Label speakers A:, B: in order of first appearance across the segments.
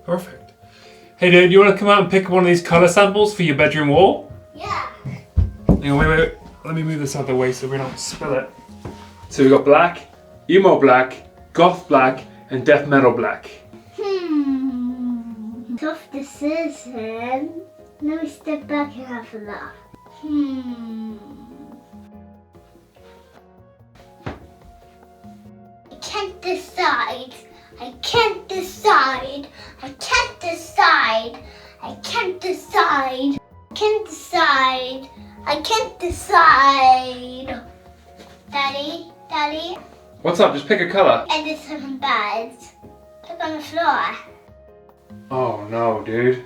A: Perfect. Hey dude, you want to come out and pick one of these color samples for your bedroom wall?
B: Yeah.
A: Hang on, wait. Let me move this out of the way so we don't spill it. So we've got black, emo black, goth black, and death metal black.
B: Tough decision. Let me step back and have a laugh. I can't decide. I can't decide. I can't decide. I can't decide. I can't decide. I can't decide. Daddy.
A: What's up? Just pick a color.
B: And there's some beds. Look on the floor.
A: Oh no, dude.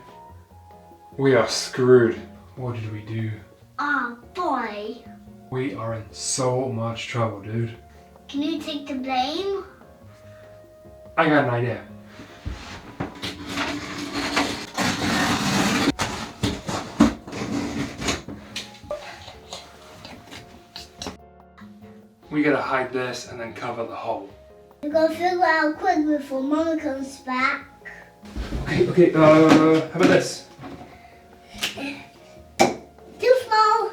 A: We are screwed. What did we do?
B: Oh boy.
A: We are in so much trouble, dude.
B: Can you take the blame?
A: I got an idea. We gotta hide this and then cover the hole.
B: We gotta figure out quick before Mama comes back.
A: Okay, how about this?
B: Too small.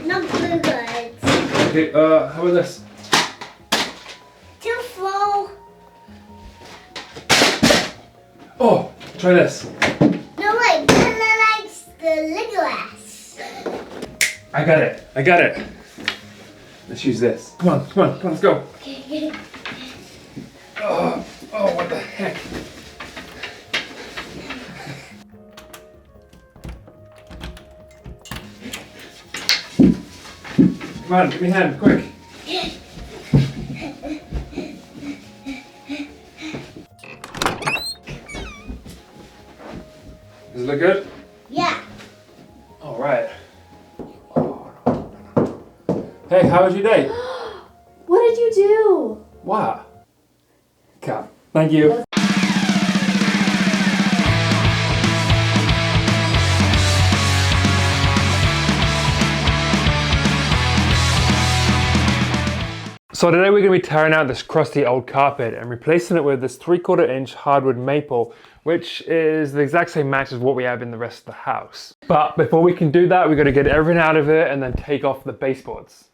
B: Not blue goods.
A: Okay, how about this?
B: Too small.
A: Oh, try this.
B: No wait, Kinda likes the Legolas.
A: I got it. Let's use this. Come on, let's go.
B: Okay.
A: Oh, what the heck? Come on, give me a hand, quick. Does it look good?
B: Yeah.
A: All right. Hey, how was your day?
C: What did you do?
A: What? Come. Thank you. So today we're going to be tearing out this crusty old carpet and replacing it with this 3/4 inch hardwood maple, which is the exact same match as what we have in the rest of the house. But before we can do that, we've got to get everything out of it and then take off the baseboards.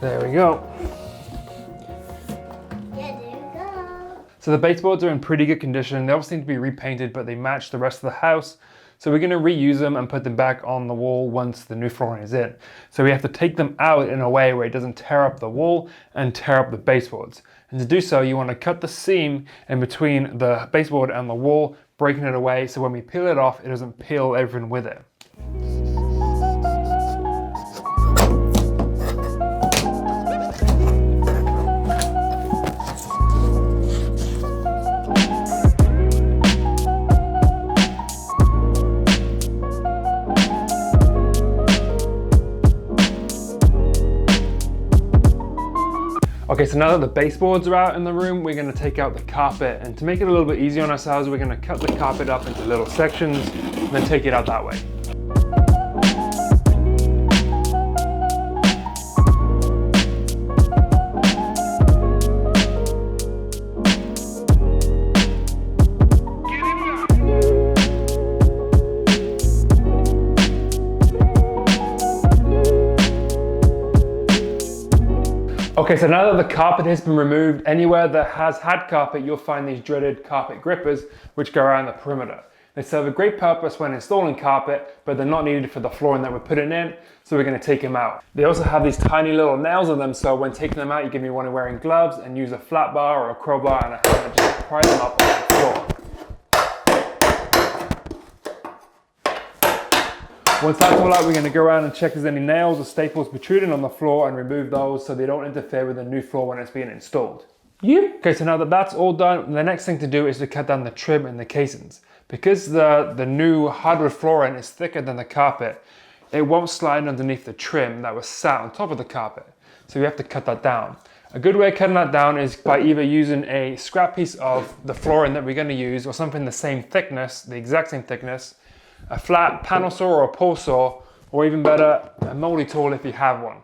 A: There we go. So the baseboards are in pretty good condition. They obviously need to be repainted, but they match the rest of the house. So we're going to reuse them and put them back on the wall once the new flooring is in. So we have to take them out in a way where it doesn't tear up the wall and tear up the baseboards. And to do so, you want to cut the seam in between the baseboard and the wall, breaking it away so when we peel it off, it doesn't peel everything with it. Okay, so now that the baseboards are out in the room, we're going to take out the carpet, and to make it a little bit easier on ourselves, we're going to cut the carpet up into little sections and then take it out that way. Okay, so now that the carpet has been removed, anywhere that has had carpet, you'll find these dreaded carpet grippers, which go around the perimeter. They serve a great purpose when installing carpet, but they're not needed for the flooring that we're putting in, so we're going to take them out. They also have these tiny little nails on them, so when taking them out, you're going to be wearing gloves and use a flat bar or a crowbar and a hammer just to pry them up off the floor. Once that's all out, we're going to go around and check if there's any nails or staples protruding on the floor and remove those so they don't interfere with the new floor when it's being installed. Okay, so now that that's all done, the next thing to do is to cut down the trim and the casings. Because the new hardwood flooring is thicker than the carpet, it won't slide underneath the trim that was sat on top of the carpet. So we have to cut that down. A good way of cutting that down is by either using a scrap piece of the flooring that we're going to use or something the same thickness, the exact same thickness, a flat panel saw or a pull saw, or even better, a moldy tool if you have one.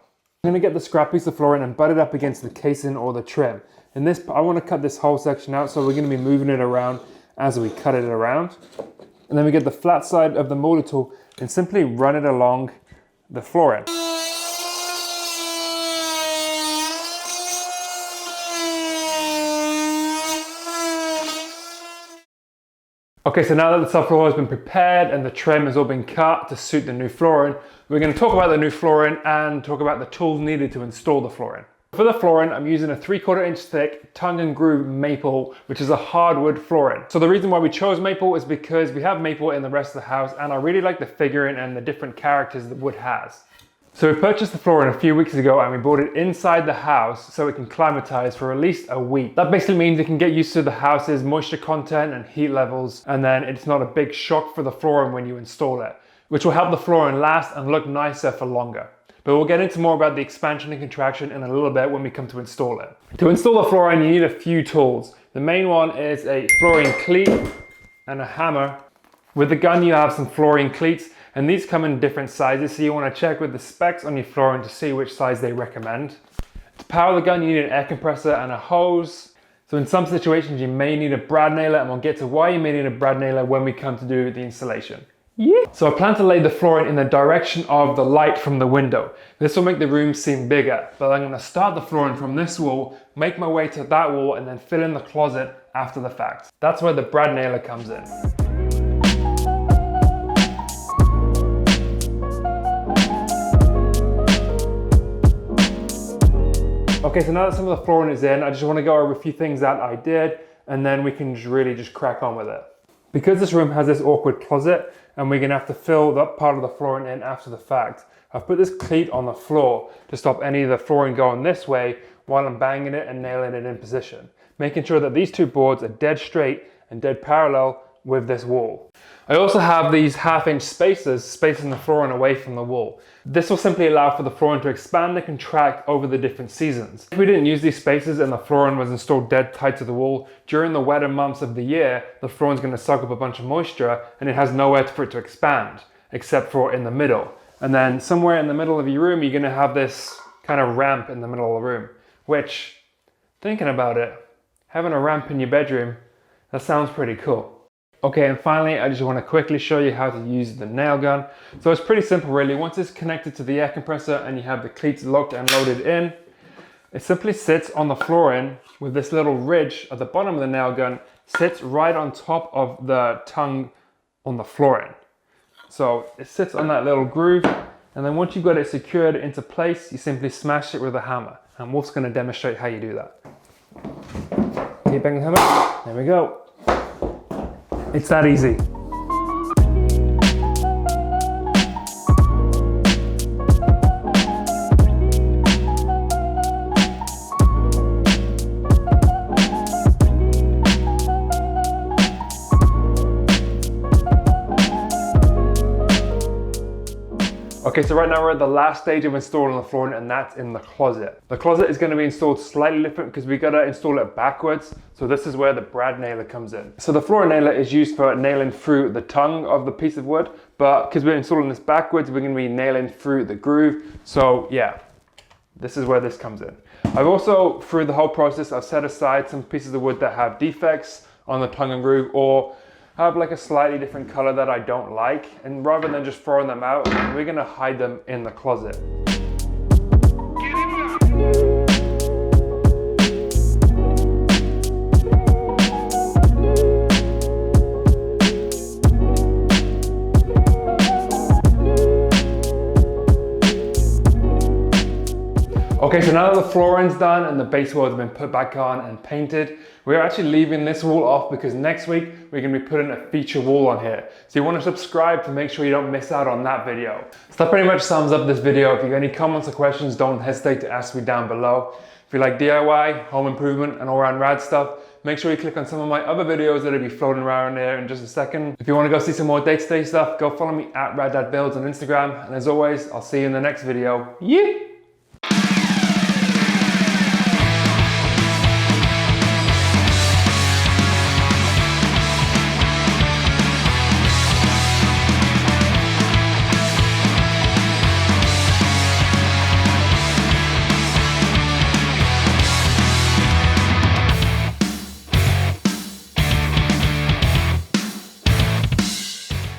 A: I'm gonna get the scrap piece of flooring and butt it up against the casing or the trim. In this, I wanna cut this whole section out, so we're gonna be moving it around as we cut it around. And then we get the flat side of the moldy tool and simply run it along the flooring. Okay, so now that the subfloor has been prepared and the trim has all been cut to suit the new flooring, we're going to talk about the new flooring and talk about the tools needed to install the flooring. For the flooring, I'm using a 3/4 inch thick tongue and groove maple, which is a hardwood flooring. So the reason why we chose maple is because we have maple in the rest of the house and I really like the figuring and the different characters that wood has. So we purchased the flooring a few weeks ago and we brought it inside the house so it can climatize for at least a week. That basically means it can get used to the house's moisture content and heat levels, and then it's not a big shock for the flooring when you install it, which will help the flooring last and look nicer for longer. But we'll get into more about the expansion and contraction in a little bit when we come to install it. To install the flooring, you need a few tools. The main one is a flooring cleat and a hammer. With the gun, you have some flooring cleats, and these come in different sizes, so you want to check with the specs on your flooring to see which size they recommend. To power the gun, you need an air compressor and a hose. So in some situations, you may need a brad nailer, and we'll get to why you may need a brad nailer when we come to do the installation. Yeah. So I plan to lay the flooring in the direction of the light from the window. This will make the room seem bigger, but I'm going to start the flooring from this wall, make my way to that wall, and then fill in the closet after the fact. That's where the brad nailer comes in. Okay, so now that some of the flooring is in, I just want to go over a few things that I did, and then we can really just crack on with it. Because this room has this awkward closet, and we're going to have to fill that part of the flooring in after the fact, I've put this cleat on the floor to stop any of the flooring going this way while I'm banging it and nailing it in position, making sure that these two boards are dead straight and dead parallel with this wall. I also have these 1/2 inch spacers spacing the flooring away from the wall. This will simply allow for the flooring to expand and contract over the different seasons. If we didn't use these spacers and the flooring was installed dead tight to the wall, during the wetter months of the year, the flooring is going to suck up a bunch of moisture and it has nowhere for it to expand, except for in the middle. And then somewhere in the middle of your room, you're going to have this kind of ramp in the middle of the room, which, thinking about it, having a ramp in your bedroom, that sounds pretty cool. Okay, and finally, I just want to quickly show you how to use the nail gun. So it's pretty simple really. Once it's connected to the air compressor and you have the cleats locked and loaded in, it simply sits on the flooring with this little ridge at the bottom of the nail gun, sits right on top of the tongue on the flooring. So it sits on that little groove, and then once you've got it secured into place, you simply smash it with a hammer. And Wolf's going to demonstrate how you do that. Keep banging the hammer. There we go. It's that easy. Okay, so right now we're at the last stage of installing the flooring, and that's in the closet. The closet is going to be installed slightly different because we got to install it backwards. So this is where the brad nailer comes in. So the flooring nailer is used for nailing through the tongue of the piece of wood, but because we're installing this backwards, we're going to be nailing through the groove. So yeah, this is where this comes in. I've also, through the whole process, I've set aside some pieces of wood that have defects on the tongue and groove, or have like a slightly different color that I don't like, and rather than just throwing them out, we're gonna hide them in the closet. Okay, so now that the flooring's done and the baseboard has been put back on and painted, we're actually leaving this wall off because next week we're going to be putting a feature wall on here. So you want to subscribe to make sure you don't miss out on that video. So that pretty much sums up this video. If you have any comments or questions, don't hesitate to ask me down below. If you like DIY, home improvement, and all around rad stuff, make sure you click on some of my other videos that'll be floating around there in just a second. If you want to go see some more day-to-day stuff, go follow me at raddadbuilds on Instagram. And as always, I'll see you in the next video. Yeah!